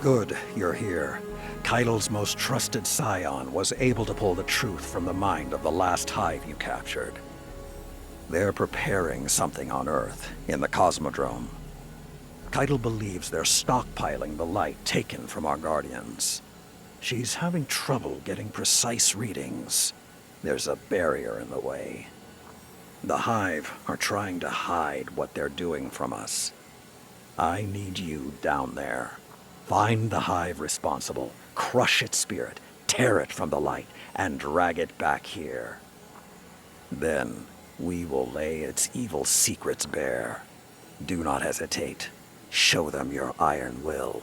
Good, you're here. Keidel's most trusted scion was able to pull the truth from the mind of the last hive you captured. They're preparing something on Earth, in the Cosmodrome. Keidel believes they're stockpiling the light taken from our Guardians. She's having trouble getting precise readings. There's a barrier in the way. The Hive are trying to hide what they're doing from us. I need you down there. Find the Hive responsible, crush its spirit, tear it from the light, and drag it back here. Then, we will lay its evil secrets bare. Do not hesitate. Show them your iron will.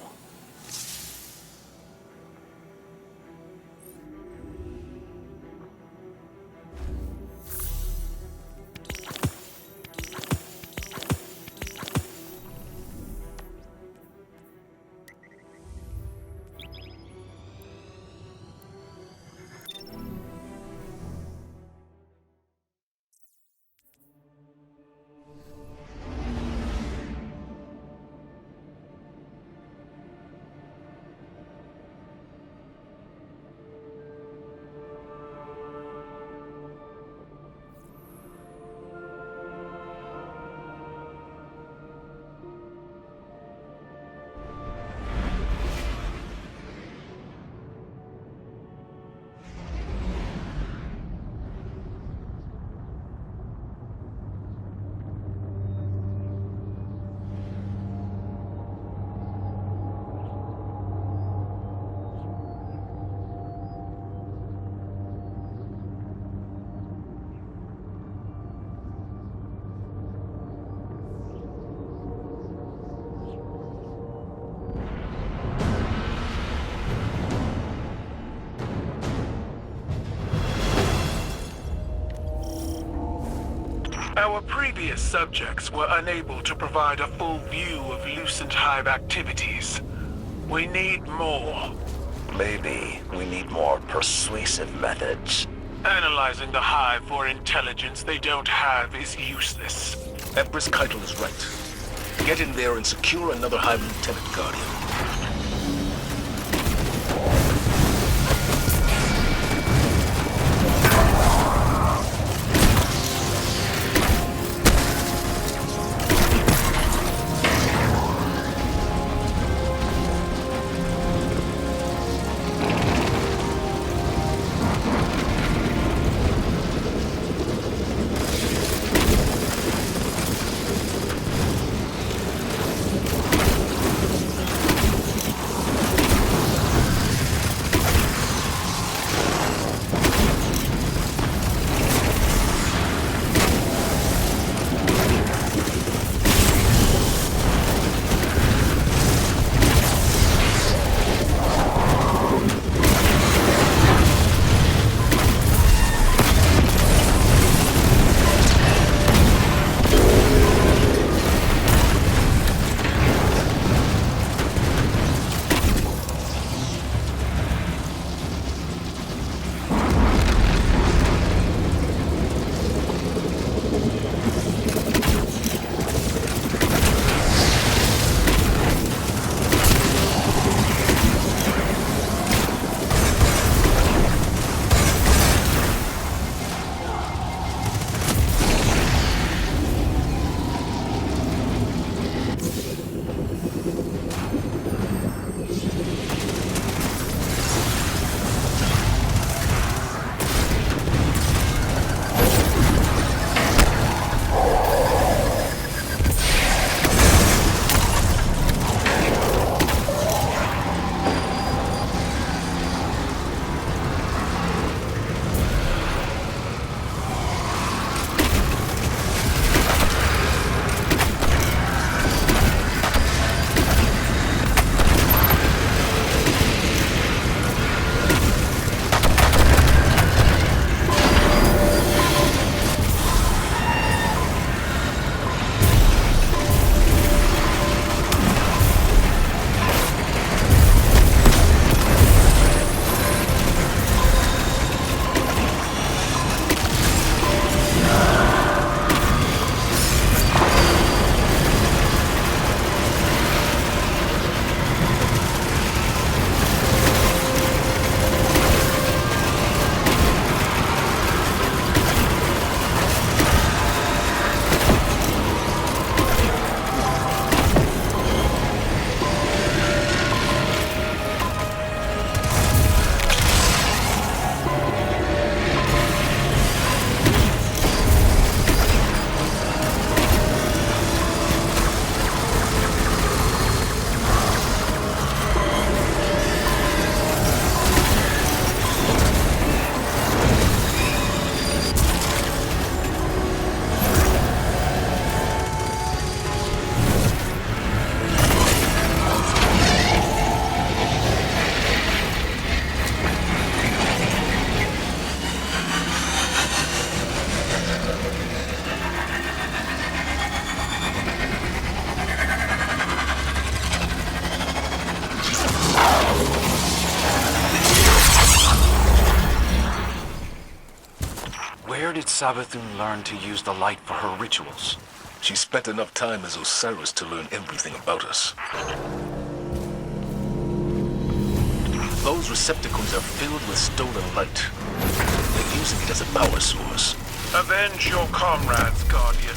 Our previous subjects were unable to provide a full view of Lucent Hive activities. We need more. Maybe we need more persuasive methods. Analyzing the Hive for intelligence they don't have is useless. Empress Keidel is right. Get in there and secure another Hive Lieutenant Guardian. Where did Savathun learn to use the light for her rituals? She spent enough time as Osiris to learn everything about us. Those receptacles are filled with stolen light. They're using it as a power source. Avenge your comrades, Guardian.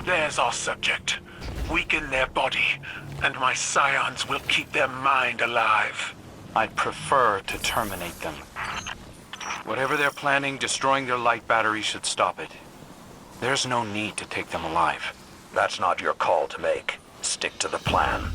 There's our subject. Weaken their body, and my scions will keep their mind alive. I'd prefer to terminate them. Whatever they're planning, destroying their light battery should stop it. There's no need to take them alive. That's not your call to make. Stick to the plan.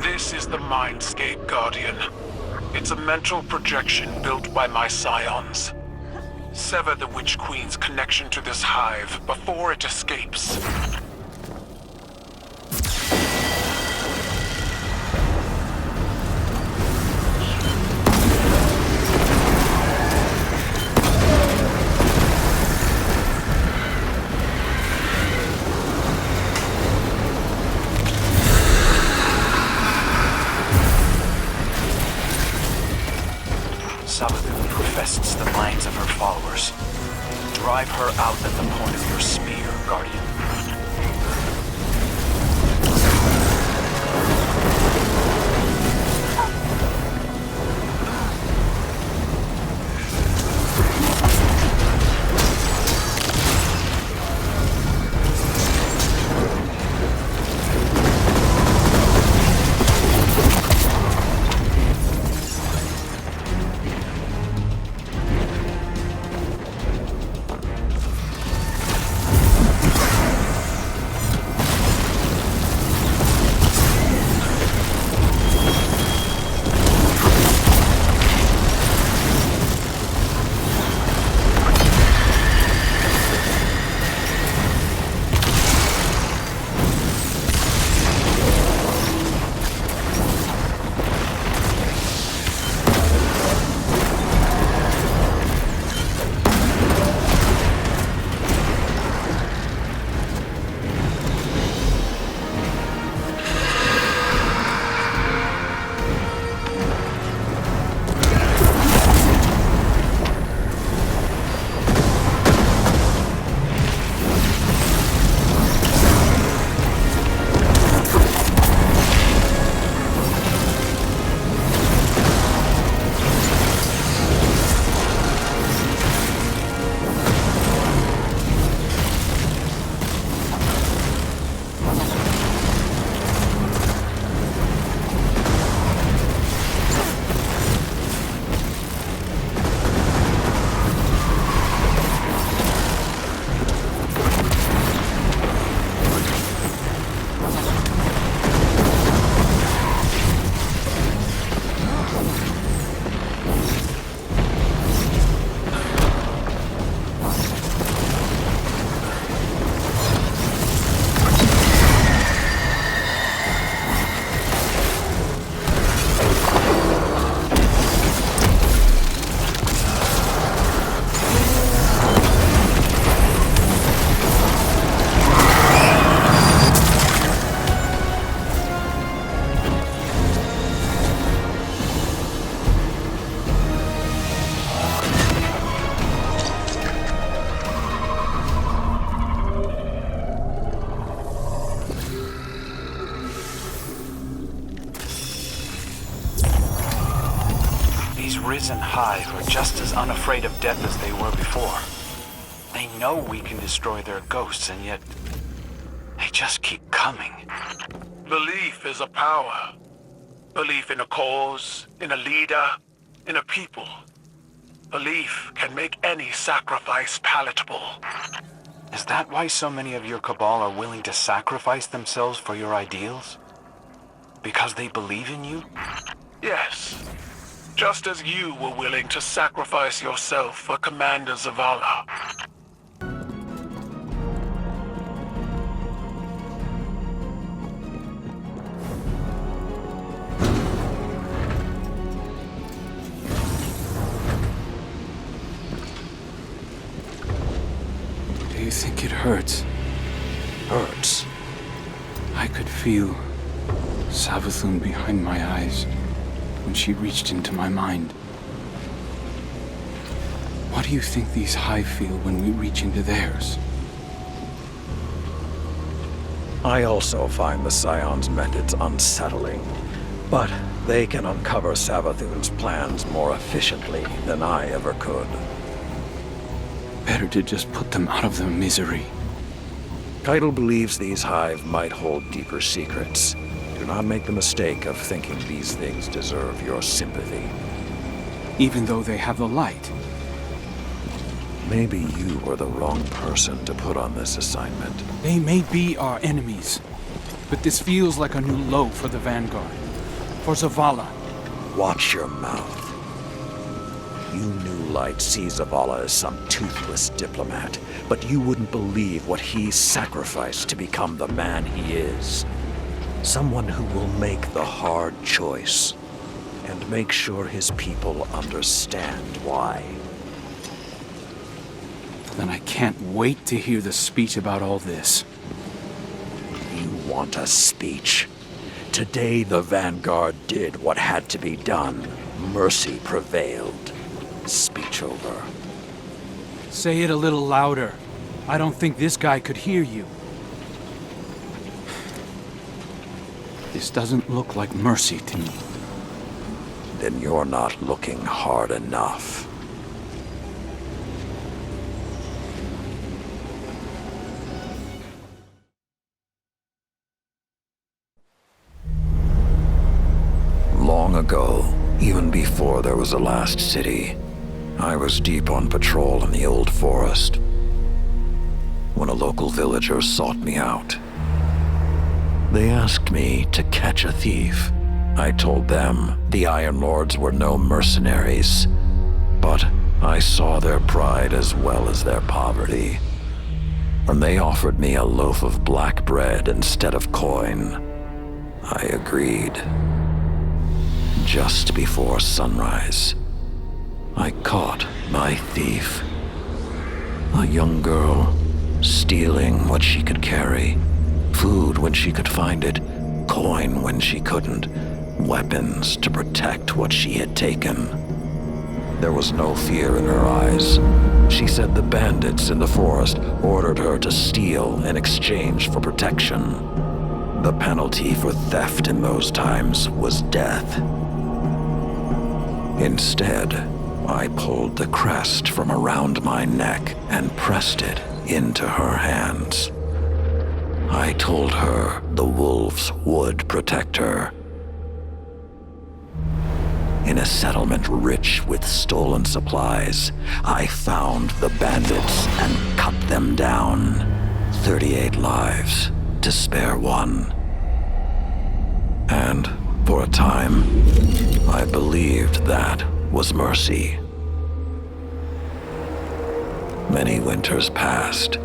This is the Mindscape, Guardian. It's a mental projection built by my scions. Sever the Witch Queen's connection to this hive before it escapes. Savathun infests the minds of her followers. Drive her out at the point of your spear, Guardian. These risen hive are just as unafraid of death as they were before. They know we can destroy their ghosts, and yet they just keep coming. Belief is a power. Belief in a cause, in a leader, in a people. Belief can make any sacrifice palatable. Is that why so many of your Cabal are willing to sacrifice themselves for your ideals? Because they believe in you? Yes. Just as you were willing to sacrifice yourself for Commander Zavala. Do you think it hurts? Hurts. I could feel Savathun behind my eyes when she reached into my mind. What do you think these hive feel when we reach into theirs? I also find the Scion's methods unsettling, but they can uncover Savathun's plans more efficiently than I ever could. Better to just put them out of their misery. Keitel believes these hive might hold deeper secrets. Do not make the mistake of thinking these things deserve your sympathy. Even though they have the light. Maybe you were the wrong person to put on this assignment. They may be our enemies, but this feels like a new low for the Vanguard. For Zavala. Watch your mouth. You New Light see Zavala as some toothless diplomat, but you wouldn't believe what he sacrificed to become the man he is. Someone who will make the hard choice, and make sure his people understand why. Then I can't wait to hear the speech about all this. You want a speech? Today the Vanguard did what had to be done. Mercy prevailed. Speech over. Say it a little louder. I don't think this guy could hear you. This doesn't look like mercy to me. Then you're not looking hard enough. Long ago, even before there was a last city, I was deep on patrol in the old forest when a local villager sought me out. They asked me to catch a thief. I told them the Iron Lords were no mercenaries, but I saw their pride as well as their poverty. And they offered me a loaf of black bread instead of coin. I agreed. Just before sunrise, I caught my thief. A young girl, stealing what she could carry. Food when she could find it, coin when she couldn't, weapons to protect what she had taken. There was no fear in her eyes. She said the bandits in the forest ordered her to steal in exchange for protection. The penalty for theft in those times was death. Instead, I pulled the crest from around my neck and pressed it into her hands. I told her the wolves would protect her. In a settlement rich with stolen supplies, I found the bandits and cut them down. 38 lives to spare one. And for a time, I believed that was mercy. Many winters passed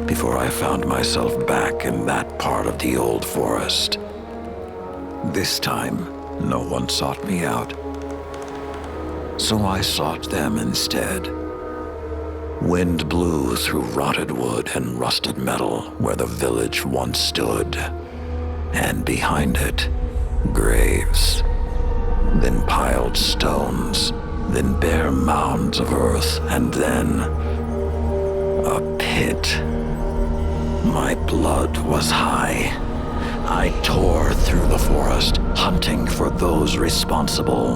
before I found myself back in that part of the old forest. This time, no one sought me out. So I sought them instead. Wind blew through rotted wood and rusted metal where the village once stood. And behind it, graves. Then piled stones, then bare mounds of earth, and then a pit. My blood was high. I tore through the forest, hunting for those responsible.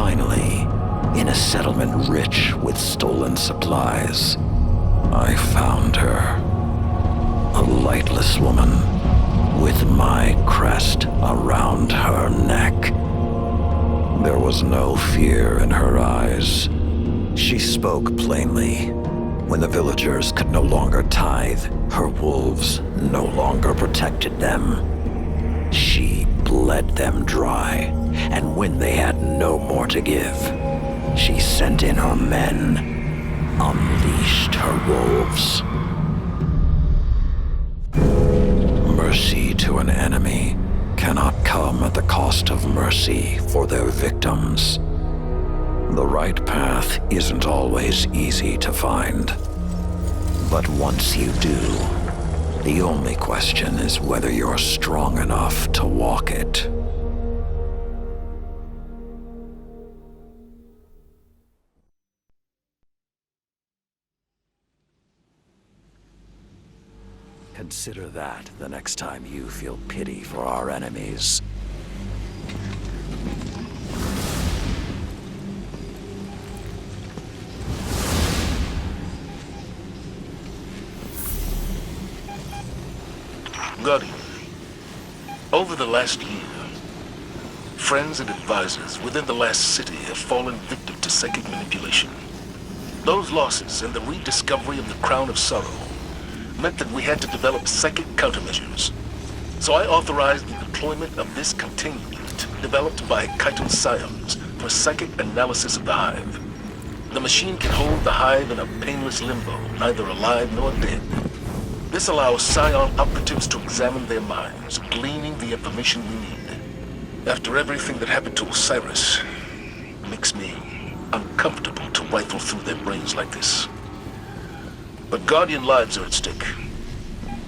finally, in a settlement rich with stolen supplies, I found her. A lightless woman with my crest around her neck. There was no fear in her eyes. She spoke plainly. When the villagers could no longer tithe, her wolves no longer protected them. She bled them dry, and when they had no more to give, she sent in her men, unleashed her wolves. Mercy to an enemy cannot come at the cost of mercy for their victims. The right path isn't always easy to find. But once you do, the only question is whether you're strong enough to walk it. Consider that the next time you feel pity for our enemies. Guardian, over the last year, friends and advisors within the last city have fallen victim to psychic manipulation. Those losses and the rediscovery of the Crown of Sorrow meant that we had to develop psychic countermeasures. So I authorized the deployment of this containment unit developed by Kytel Scions for psychic analysis of the Hive. The machine can hold the Hive in a painless limbo, neither alive nor dead. This allows Scion operatives to examine their minds, gleaning the information we need. After everything that happened to Osiris, it makes me uncomfortable to rifle through their brains like this. But Guardian lives are at stake.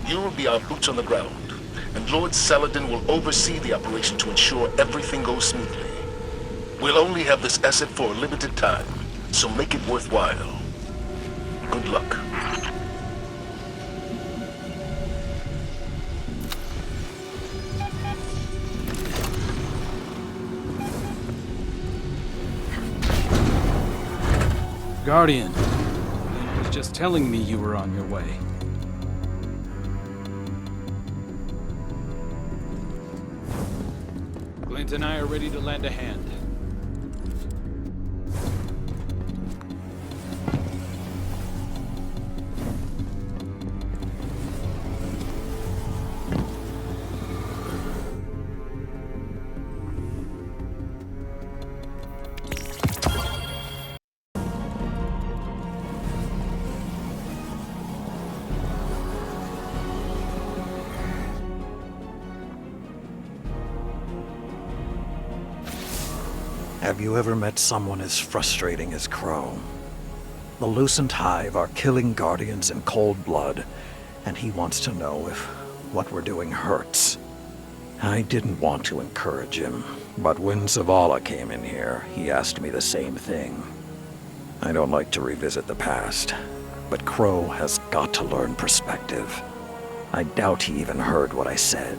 You will be our boots on the ground, and Lord Saladin will oversee the operation to ensure everything goes smoothly. We'll only have this asset for a limited time, so make it worthwhile. Good luck. Guardian, he was just telling me you were on your way. Glint and I are ready to lend a hand. Have you ever met someone as frustrating as Crow? The Lucent Hive are killing Guardians in cold blood, and he wants to know if what we're doing hurts. I didn't want to encourage him, but when Zavala came in here, he asked me the same thing. I don't like to revisit the past, but Crow has got to learn perspective. I doubt he even heard what I said.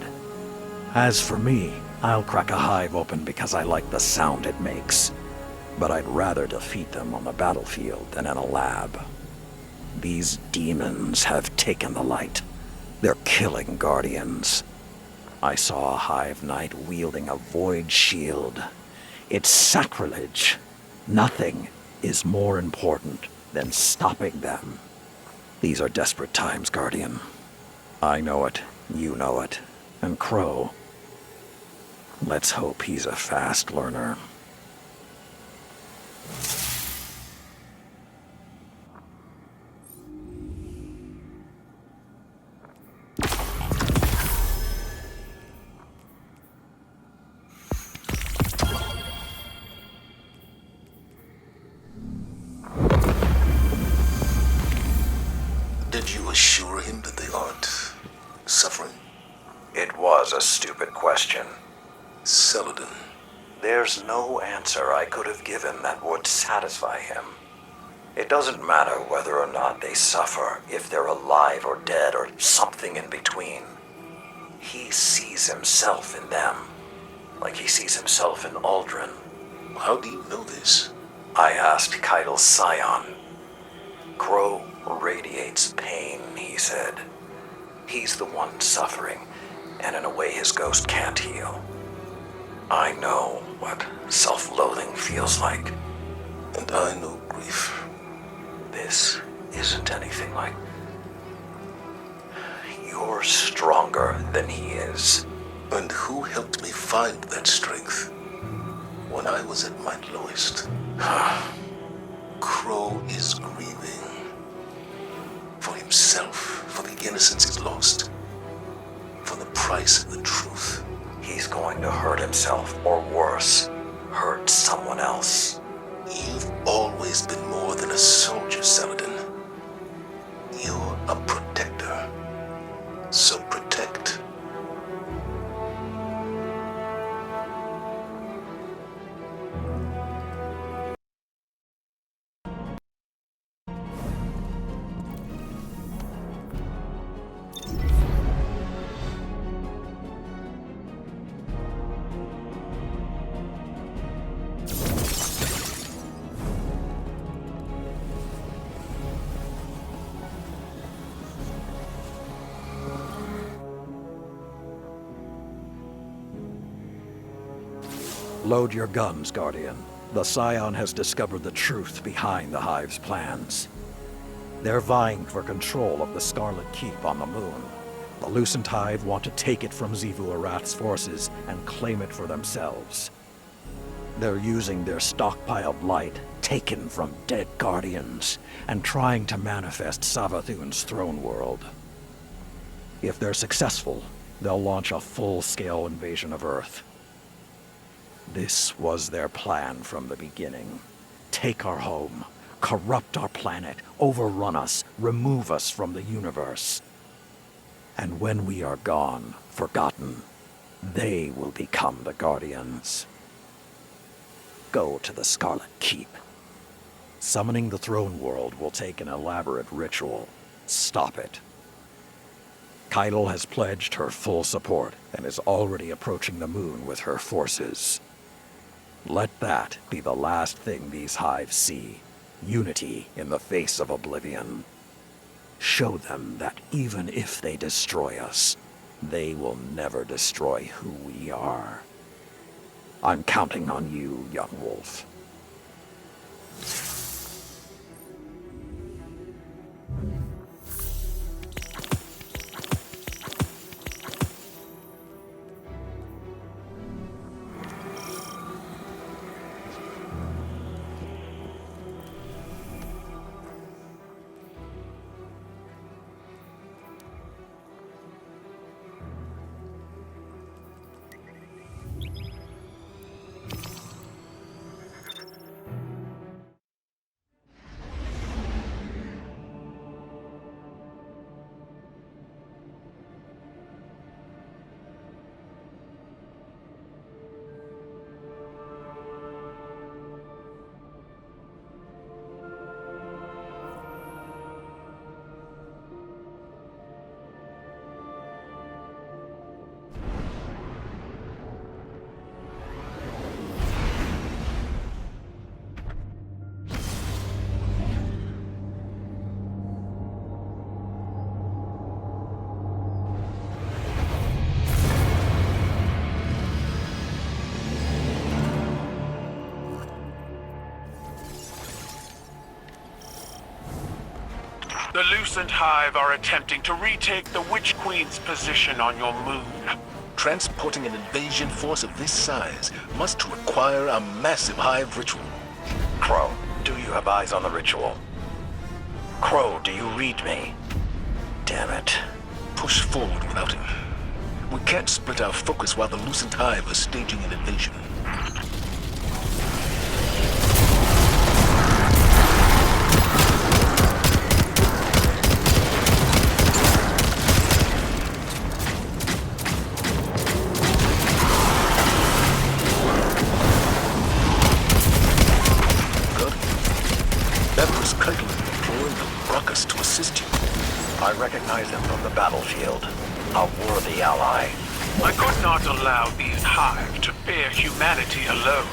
As for me, I'll crack a hive open because I like the sound it makes. But I'd rather defeat them on the battlefield than in a lab. These demons have taken the light. They're killing Guardians. I saw a Hive Knight wielding a void shield. It's sacrilege. Nothing is more important than stopping them. These are desperate times, Guardian. I know it, you know it, and Crow. Let's hope he's a fast learner. Did you assure him that they aren't suffering? It was a stupid question. Saladin. There's no answer I could have given that would satisfy him. It doesn't matter whether or not they suffer, if they're alive or dead or something in between. He sees himself in them, like he sees himself in Aldrin. How do you know this? I asked Keitel's scion. Crow radiates pain, he said. He's the one suffering, and in a way his ghost can't heal. I know what self-loathing feels like. And I know grief. This isn't anything like... You're stronger than he is. And who helped me find that strength? When I was at my lowest. Crow is grieving. For himself, for the innocence he's lost. For the price of the truth. He's going to hurt himself, or worse, hurt someone else. You've always been more than a soldier, Saladin. You're a protector. So protect. Load your guns, Guardian. The Scion has discovered the truth behind the Hive's plans. They're vying for control of the Scarlet Keep on the moon. The Lucent Hive want to take it from Xivu Arath's forces and claim it for themselves. They're using their stockpiled light, taken from dead Guardians, and trying to manifest Savathun's throne world. If they're successful, they'll launch a full-scale invasion of Earth. This was their plan from the beginning. Take our home, corrupt our planet, overrun us, remove us from the universe. And when we are gone, forgotten, they will become the Guardians. Go to the Scarlet Keep. Summoning the throne world will take an elaborate ritual. Stop it. Keitel has pledged her full support and is already approaching the moon with her forces. Let that be the last thing these hives see. Unity in the face of oblivion. Show them that even if they destroy us, they will never destroy who we are. I'm counting on you, young wolf. The Lucent Hive are attempting to retake the Witch Queen's position on your moon. Transporting an invasion force of this size must require a massive hive ritual. Crow, do you have eyes on the ritual? Crow, do you read me? Damn it. Push forward without him. We can't split our focus while the Lucent Hive are staging an invasion. I recognize him from the battlefield. A worthy ally. I could not allow these Hive to bear humanity alone.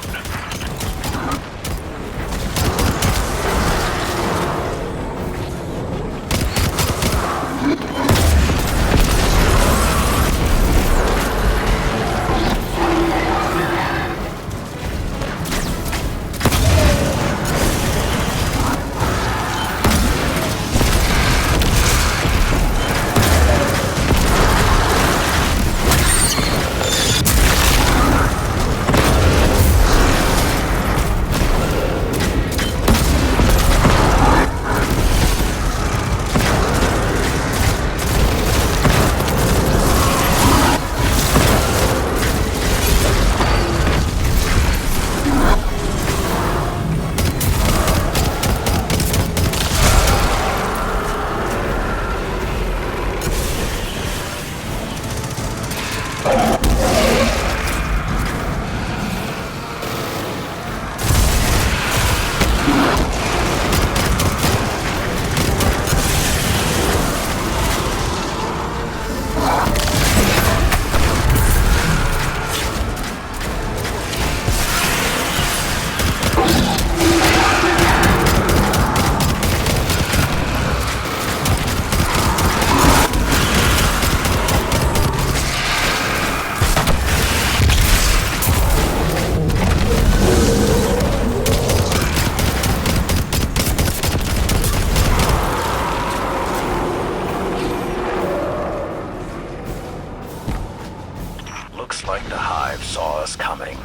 Looks like the Hive saw us coming.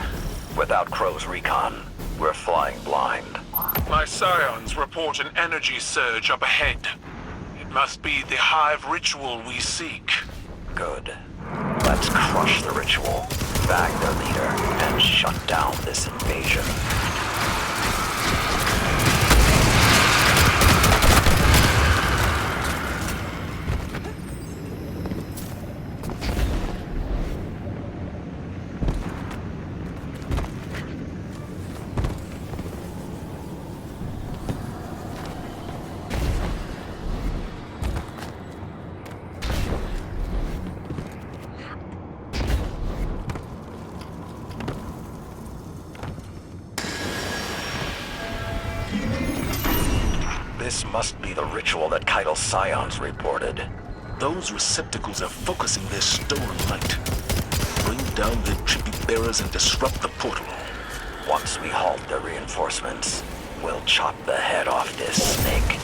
Without Crow's recon, we're flying blind. My scions report an energy surge up ahead. It must be the Hive ritual we seek. Good. Let's crush the ritual, bag their leader, and shut down this invasion. This must be the ritual that Keitel's scions reported. Those receptacles are focusing their stolen light. Bring down their trippy bearers and disrupt the portal. Once we halt their reinforcements, we'll chop the head off this snake.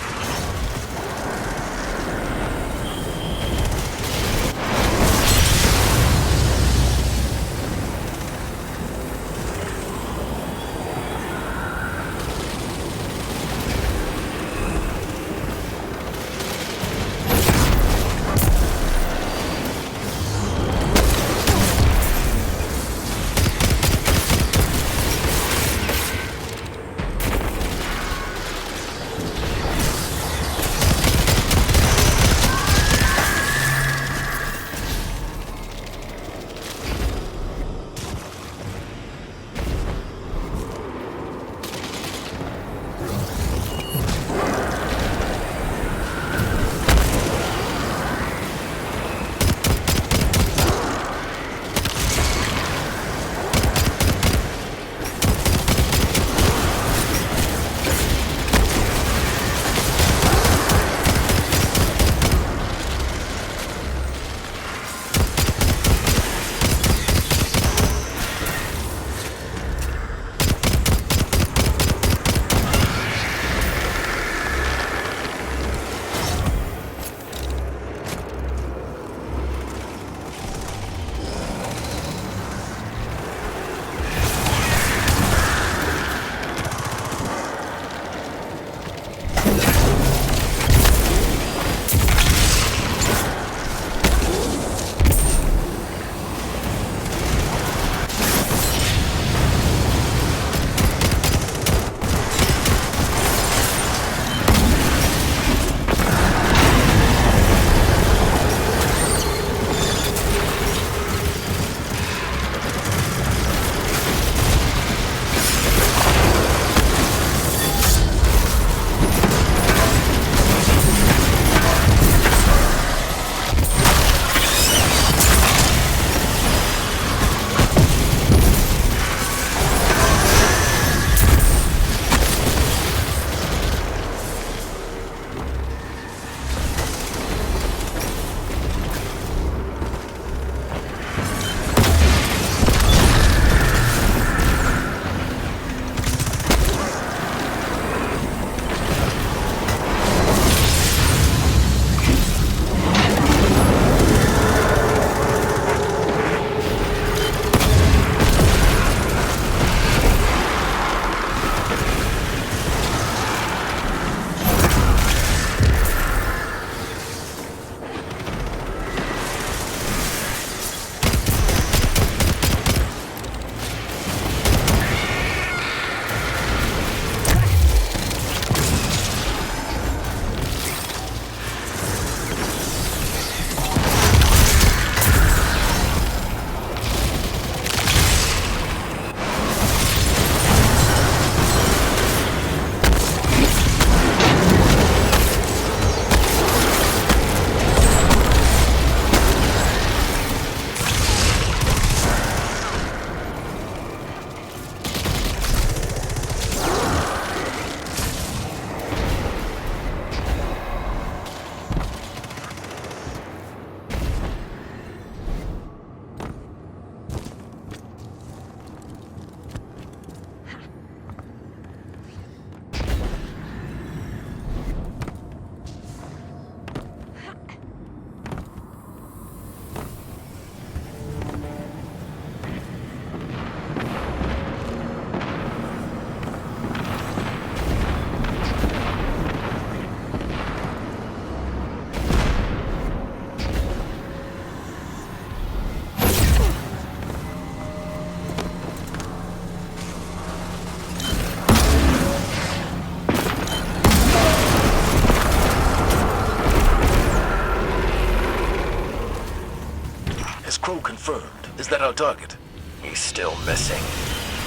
confirmed. Is that our target? He's still missing.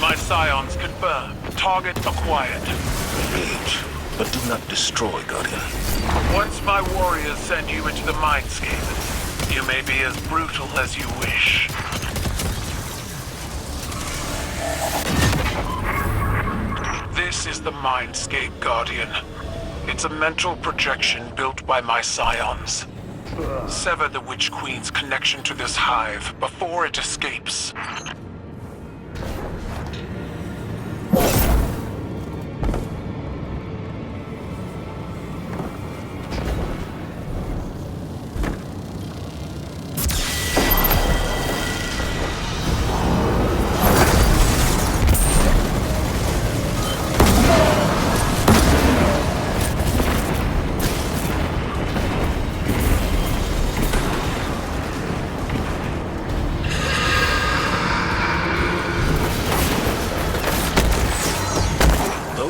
My scions confirm. Target acquired. Engage, but do not destroy, Guardian. Once my warriors send you into the Mindscape, you may be as brutal as you wish. This is the Mindscape, Guardian. It's a mental projection built by my scions. Sever the Witch Queen's connection to this hive before it escapes.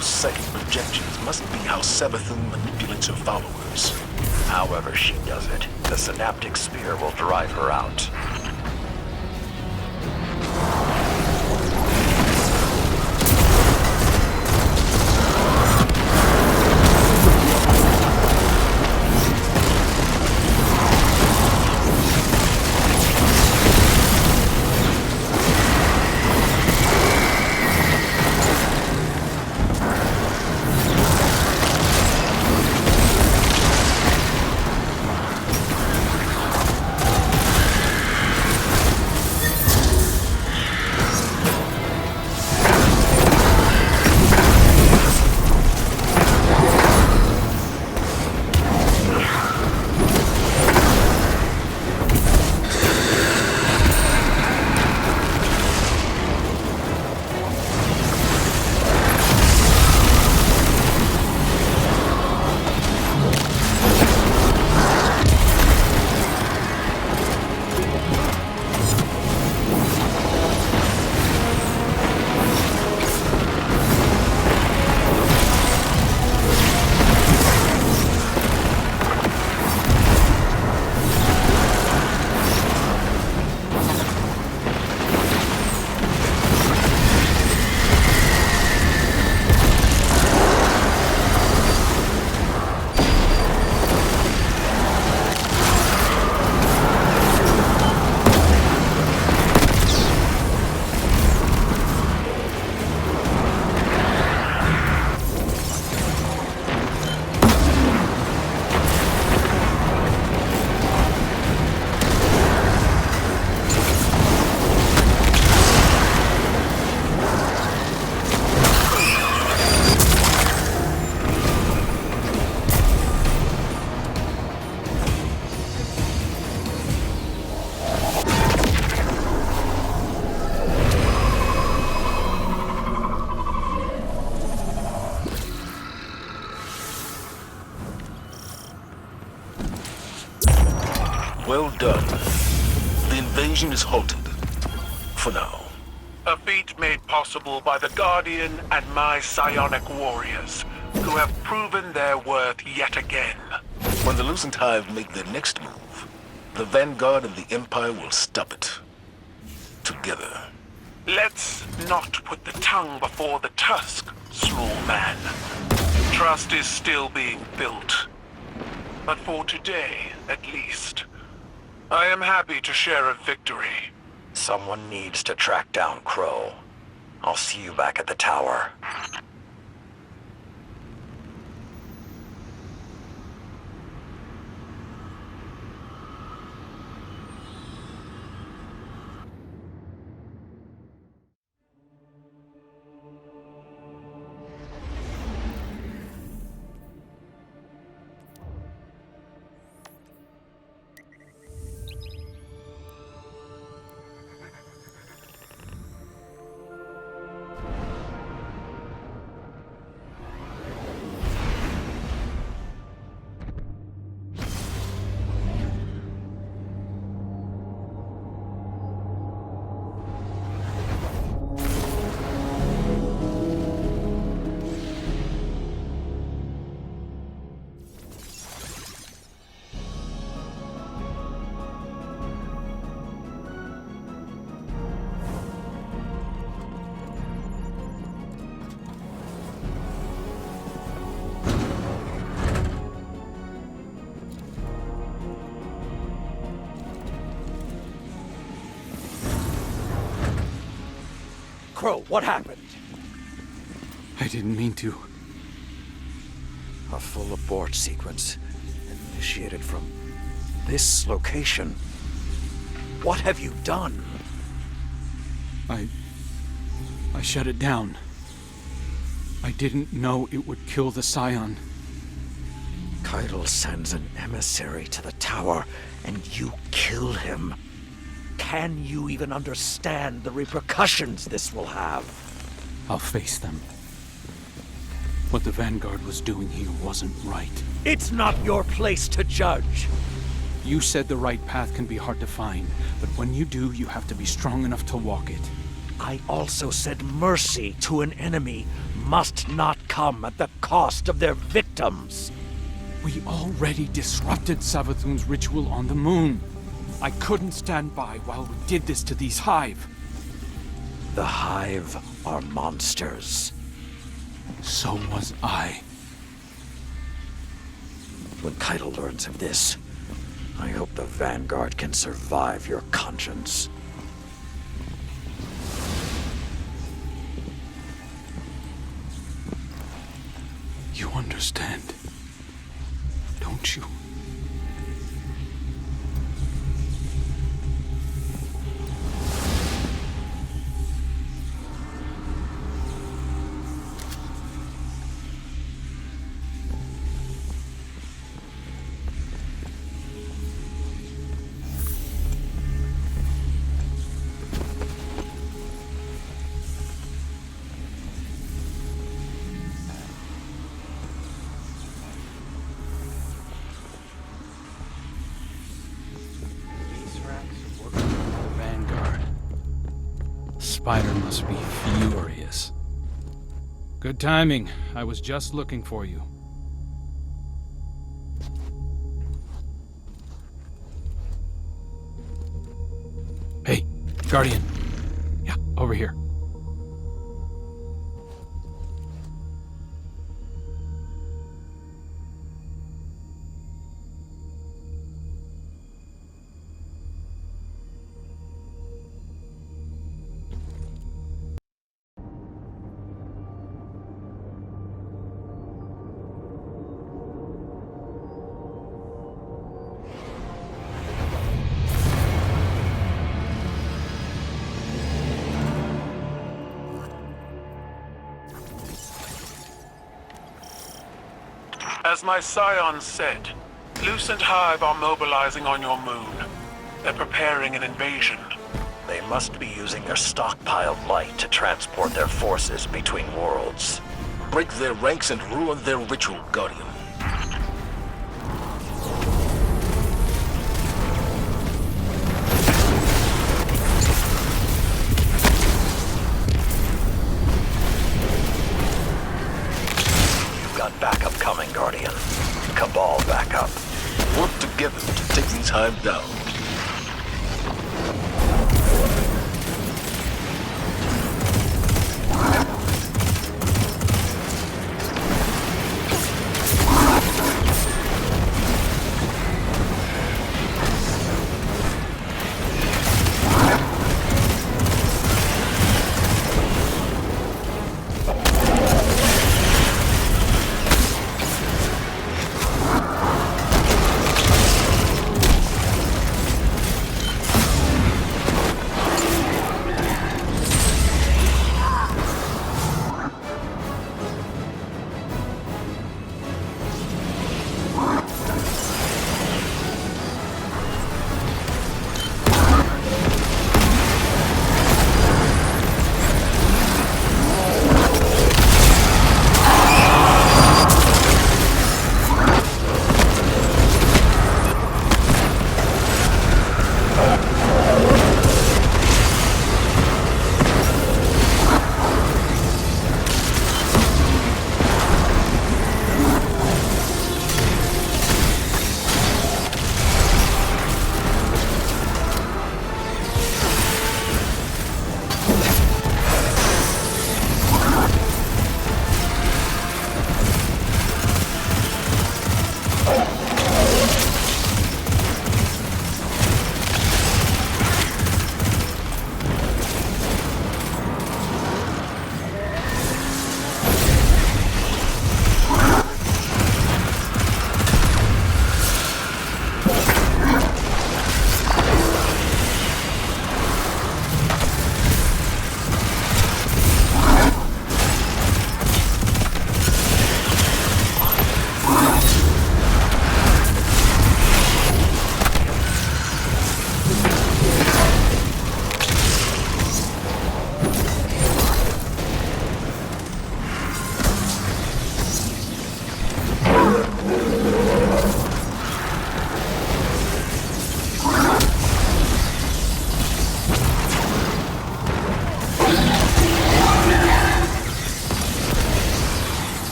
Second projections must be how Savathun manipulates her followers. However she does it, the synaptic spear will drive her out. Well done. The invasion is halted. For now. A feat made possible by the Guardian and my psionic warriors, who have proven their worth yet again. When the Lucent Hive make their next move, the Vanguard and the Empire will stop it. Together. Let's not put the tongue before the tusk, small man. Trust is still being built. But for today, at least, I am happy to share a victory. Someone needs to track down Crow. I'll see you back at the tower. Crow, what happened? I didn't mean to. A full abort sequence initiated from this location. What have you done? I shut it down. I didn't know it would kill the Scion. Keitel sends an emissary to the tower, and you kill him. Can you even understand the repercussions this will have? I'll face them. What the Vanguard was doing here wasn't right. It's not your place to judge. You said the right path can be hard to find, but when you do, you have to be strong enough to walk it. I also said mercy to an enemy must not come at the cost of their victims. We already disrupted Savathun's ritual on the moon. I couldn't stand by while we did this to these Hive. The Hive are monsters. So was I. When Keitel learns of this, I hope the Vanguard can survive your conscience. You understand, don't you? Vanguard. Spider must be furious. Good timing. I was just looking for you. Hey, Guardian. Yeah, over here. As my scion said, Lucent Hive are mobilizing on your moon. They're preparing an invasion. They must be using their stockpiled light to transport their forces between worlds. Break their ranks and ruin their ritual, Guardian. You've got backup coming, Guardian. Cabal backup. Work together to take these Hive down.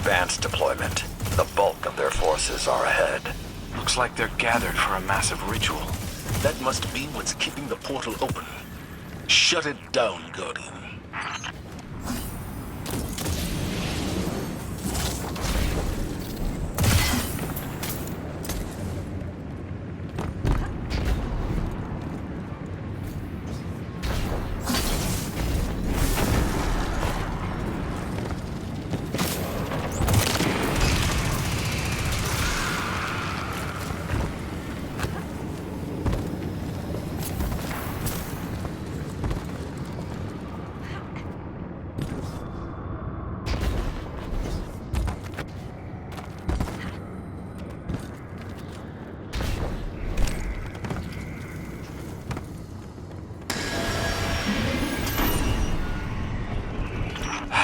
advanced deployment. The bulk of their forces are ahead. Looks like they're gathered for a massive ritual. That must be what's keeping the portal open. Shut it down, Guardian.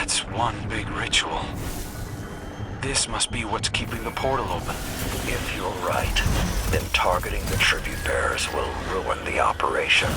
That's one big ritual. This must be what's keeping the portal open. If you're right, then targeting the tribute bearers will ruin the operation.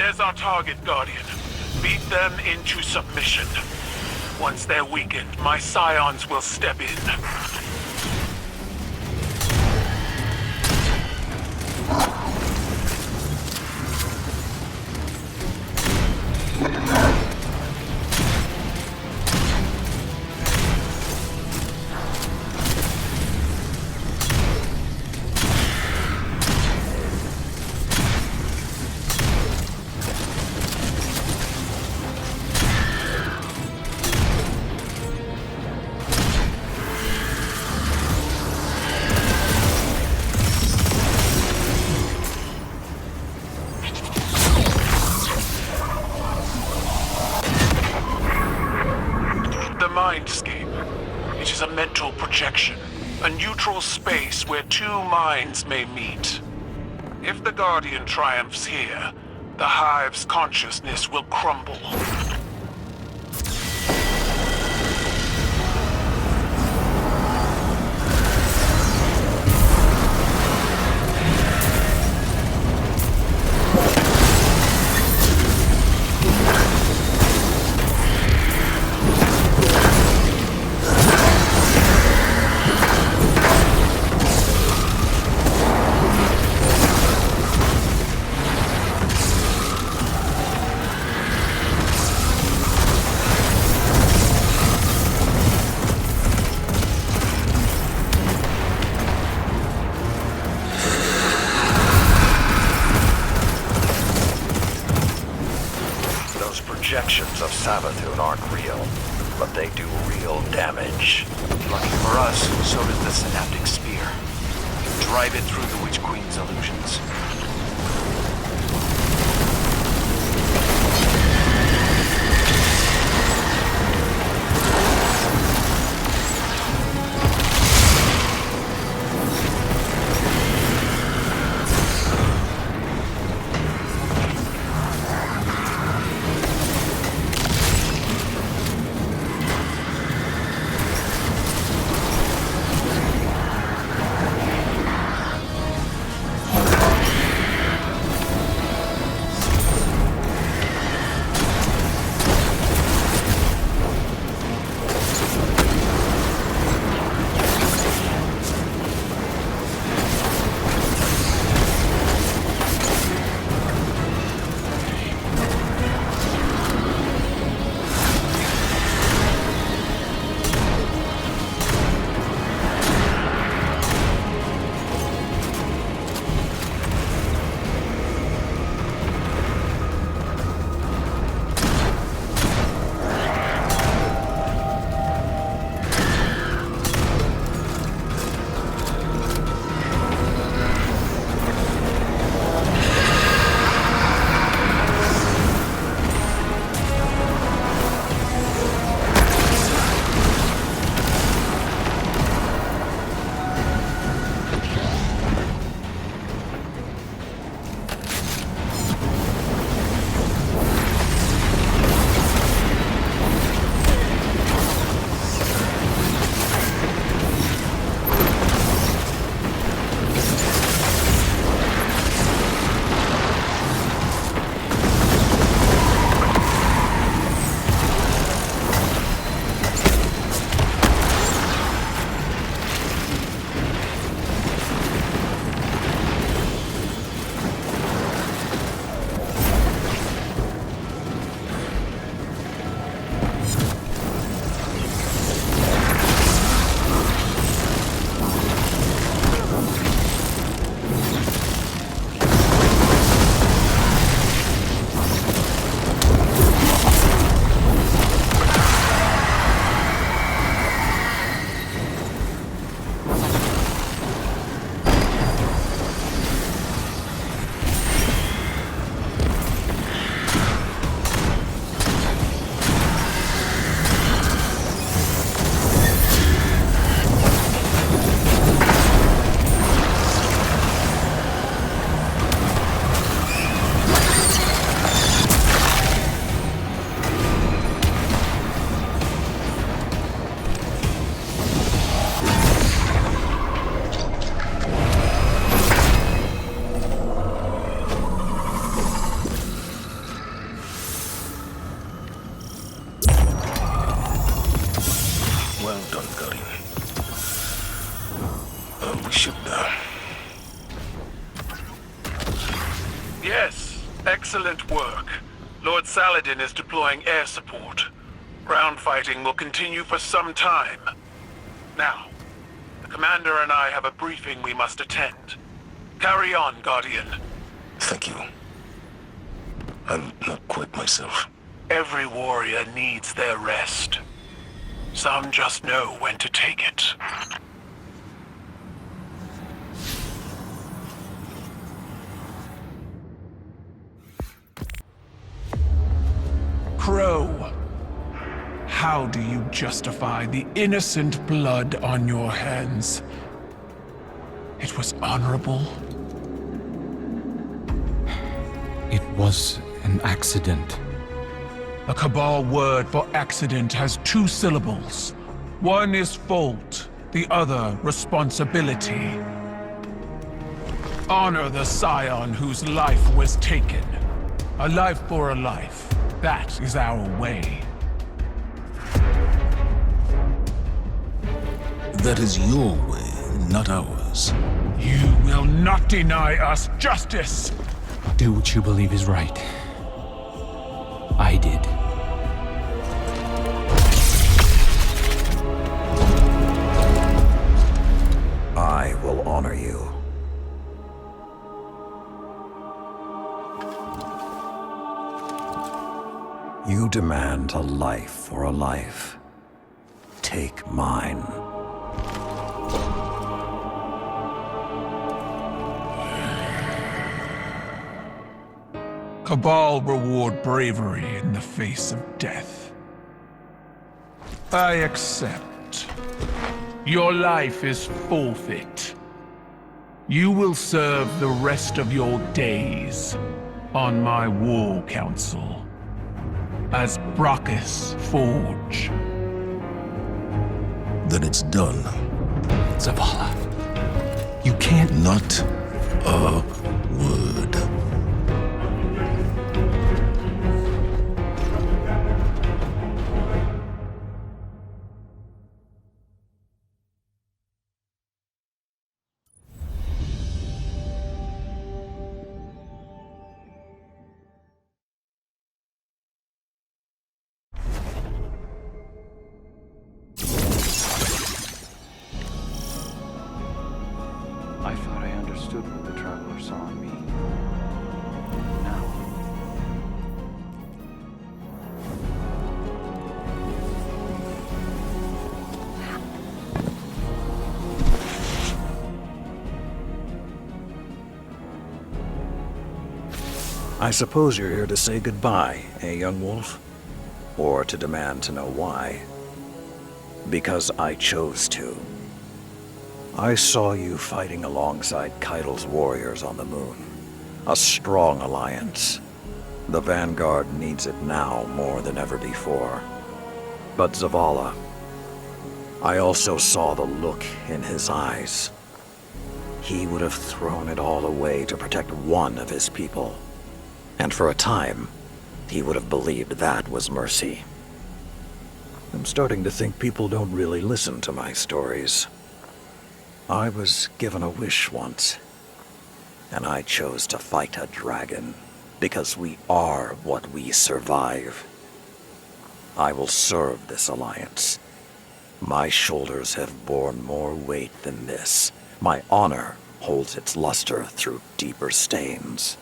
There's our target, Guardian. Beat them into submission. Once they're weakened, my scions will step in. Mindscape. It is a mental projection, a neutral space where two minds may meet. If the Guardian triumphs here, the Hive's consciousness will crumble. Projections of Savathun aren't real, but they do real damage. Lucky for us, so does the Synaptic Spear. Drive it through the Witch Queen's illusions. should know. Yes, excellent work. Lord Saladin is deploying air support. Ground fighting will continue for some time. Now, the Commander and I have a briefing we must attend. Carry on, Guardian. Thank you. I'm not quite myself. Every warrior needs their rest. Some just know when to take it. Crow, how do you justify the innocent blood on your hands? It was honorable. It was an accident. A Cabal word for accident has two syllables. One is fault, the other responsibility. Honor the scion whose life was taken. A life for a life. That is our way. That is your way, not ours. You will not deny us justice! Do what you believe is right. I did. I will honor you. You demand a life for a life. Take mine. Cabal reward bravery in the face of death. I accept. Your life is forfeit. You will serve the rest of your days on my war council as Brachus Forge. Then it's done. Zavala, you can't... Not a word. I thought I understood what the Traveler saw in me. Now... I suppose you're here to say goodbye, eh, young wolf? Or to demand to know why? Because I chose to. I saw you fighting alongside Keitel's warriors on the moon. A strong alliance. The Vanguard needs it now more than ever before. But Zavala, I also saw the look in his eyes. He would have thrown it all away to protect one of his people. And for a time, he would have believed that was mercy. I'm starting to think people don't really listen to my stories. I was given a wish once, and I chose to fight a dragon, because we are what we survive. I will serve this alliance. My shoulders have borne more weight than this. My honor holds its luster through deeper stains.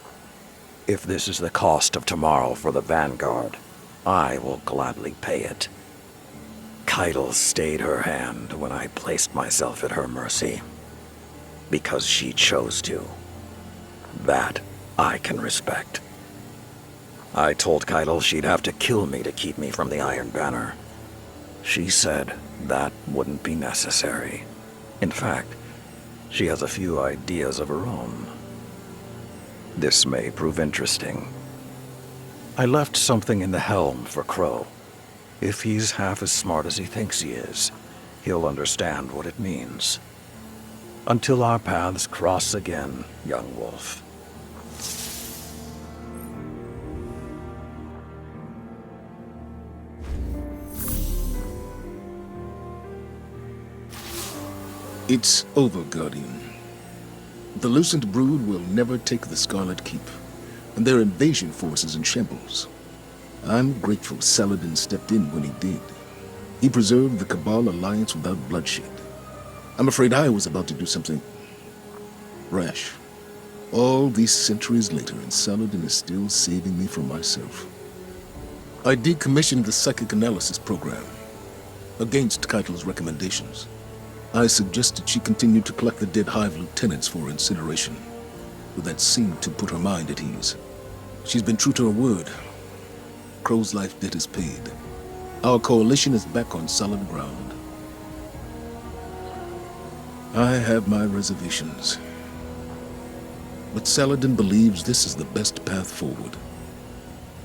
If this is the cost of tomorrow for the Vanguard, I will gladly pay it. Keitel stayed her hand when I placed myself at her mercy. Because she chose to. That I can respect. I told Keitel she'd have to kill me to keep me from the Iron Banner. She said that wouldn't be necessary. In fact, she has a few ideas of her own. This may prove interesting. I left something in the helm for Crow. If he's half as smart as he thinks he is, he'll understand what it means. Until our paths cross again, young wolf. It's over, Guardian. The Lucent Brood will never take the Scarlet Keep, and their invasion force is in shambles. I'm grateful Saladin stepped in when he did. He preserved the Cabal alliance without bloodshed. I'm afraid I was about to do something rash. All these centuries later, and Saladin is still saving me from myself. I decommissioned the psychic analysis program, against Keitel's recommendations. I suggested she continue to collect the dead Hive lieutenants for incineration, but that seemed to put her mind at ease. She's been true to her word. Crow's life debt is paid. Our coalition is back on solid ground. I have my reservations, but Saladin believes this is the best path forward.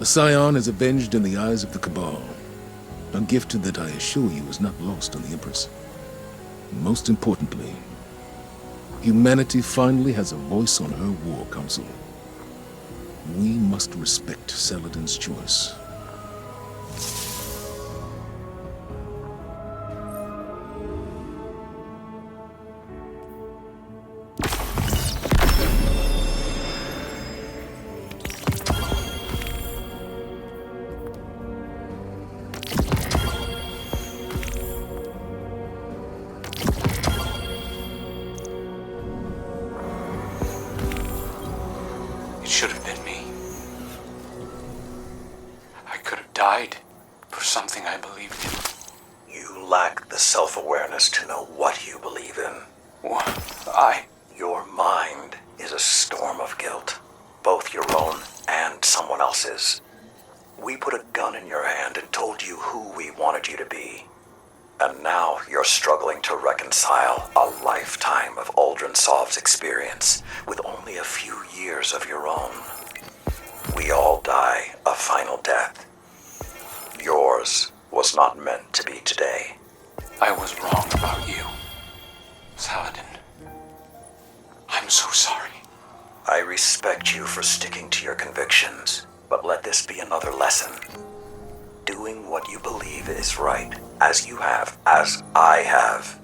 The Scion is avenged in the eyes of the Cabal, a gift that I assure you is not lost on the Empress. Most importantly, humanity finally has a voice on her war council. We must respect Saladin's choice. Should have been me. I could have died for something I believed in. You lack the self-awareness to know what you believe in. What? Your mind is a storm of guilt, both your own and someone else's. We put a gun in your hand and told you who we wanted you to be. And now you're struggling to reconcile a lifetime of Uldren Sov's experience with only a few years of your own. We all die a final death. Yours was not meant to be today. I was wrong about you, Saladin. I'm so sorry. I respect you for sticking to your convictions, but let this be another lesson. Doing what you believe is right, as you have, as I have,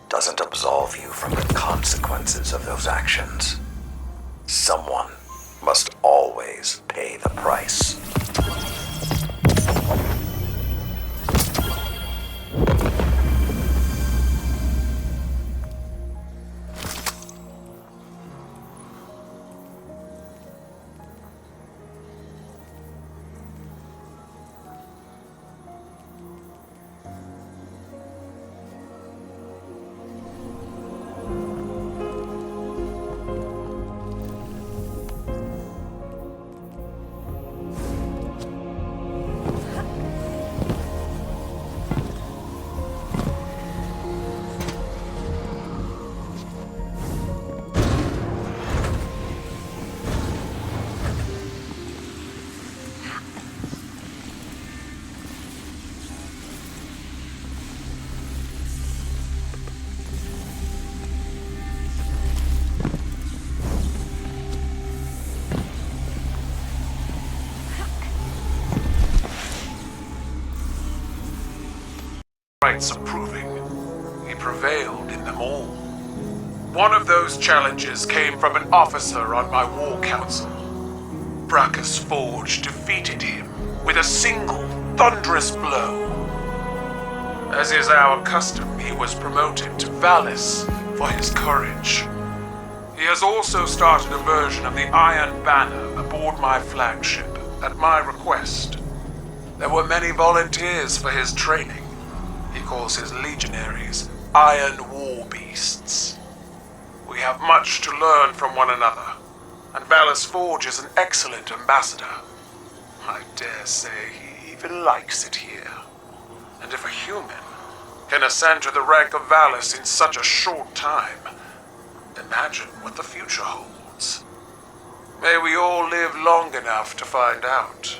doesn't absolve you from the consequences of those actions. Someone must always pay the price. Rights of proving. He prevailed in them all. One of those challenges came from an officer on my war council. Brachus Forge defeated him with a single thunderous blow. As is our custom, he was promoted to Valis for his courage. He has also started a version of the Iron Banner aboard my flagship, at my request. There were many volunteers for his training. He calls his legionaries Iron War Beasts. We have much to learn from one another, and Valis Forge is an excellent ambassador. I dare say he even likes it here. And if a human can ascend to the rank of Valis in such a short time, imagine what the future holds. May we all live long enough to find out.